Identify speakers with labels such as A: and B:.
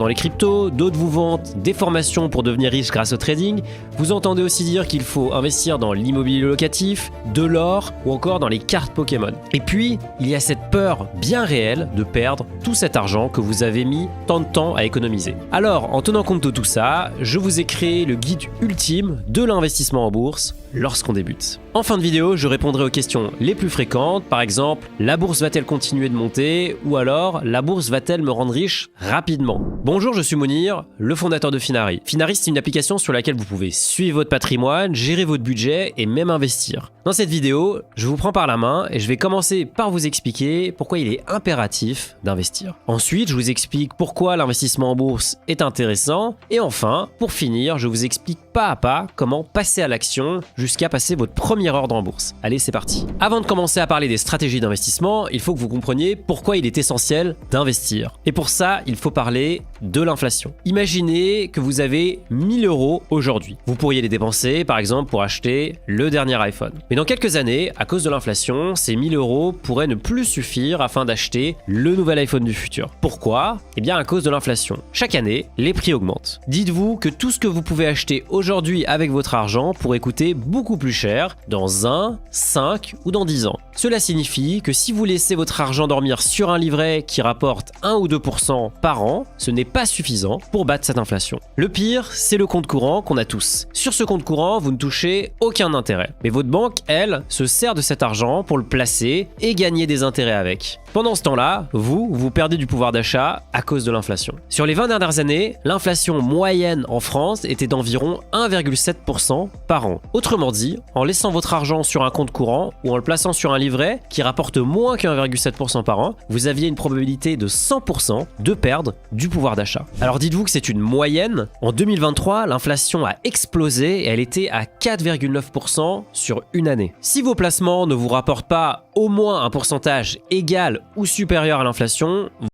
A: dans les cryptos, d'autres vous vantent des formations pour devenir riche grâce au trading. Vous entendez aussi dire qu'il faut investir dans l'immobilier locatif, de l'or ou encore dans les cartes Pokémon. Et puis, il y a cette peur bien réelle de perdre tout cet argent que vous avez mis tant de temps à économiser. Alors, en tenant compte de tout ça, je vous ai créé le guide ultime de l'investissement en bourse lorsqu'on débute. En fin de vidéo, je répondrai aux questions les plus fréquentes, par exemple, la bourse va-t-elle continuer de monter ou alors la bourse va-t-elle me rendre riche rapidement? Bonjour, je suis Mounir, le fondateur de Finari. Finari, c'est une application sur laquelle vous pouvez suivre votre patrimoine, gérer votre budget et même investir. Dans cette vidéo, je vous prends par la main et je vais commencer par vous expliquer pourquoi il est impératif d'investir. Ensuite, je vous explique pourquoi l'investissement en bourse est intéressant. Et enfin, pour finir, je vous explique pas à pas comment passer à l'action jusqu'à passer votre première ordre en bourse. Allez, c'est parti. Avant de commencer à parler des stratégies d'investissement, il faut que vous compreniez pourquoi il est essentiel d'investir. Et pour ça, il faut parler de l'inflation. Imaginez que vous avez 1000 € aujourd'hui. Vous pourriez les dépenser, par exemple, pour acheter le dernier iPhone. Mais dans quelques années, à cause de l'inflation, ces 1000 € pourraient ne plus suffire afin d'acheter le nouvel iPhone du futur. Pourquoi? Eh bien, à cause de l'inflation. Chaque année, les prix augmentent. Dites-vous que tout ce que vous pouvez acheter aujourd'hui avec votre argent pourrait coûter beaucoup plus cher dans 1, 5 ou dans 10 ans. Cela signifie que si vous laissez votre argent dormir sur un livret qui rapporte 1 ou 2% par an, ce n'est pas suffisant pour battre cette inflation. Le pire, c'est le compte courant qu'on a tous. Sur ce compte courant, vous ne touchez aucun intérêt. Mais votre banque, elle, se sert de cet argent pour le placer et gagner des intérêts avec. Pendant ce temps-là, vous perdez du pouvoir d'achat à cause de l'inflation. Sur les 20 dernières années, l'inflation moyenne en France était d'environ 1,7% par an. Autrement dit, en laissant votre argent sur un compte courant ou en le plaçant sur un livret qui rapporte moins que 1,7% par an, vous aviez une probabilité de 100% de perdre du pouvoir d'achat. Alors dites-vous que c'est une moyenne. En 2023, l'inflation a explosé et elle était à 4,9% sur une année. Si vos placements ne vous rapportent pas au moins un pourcentage égal ou supérieur à l'inflation,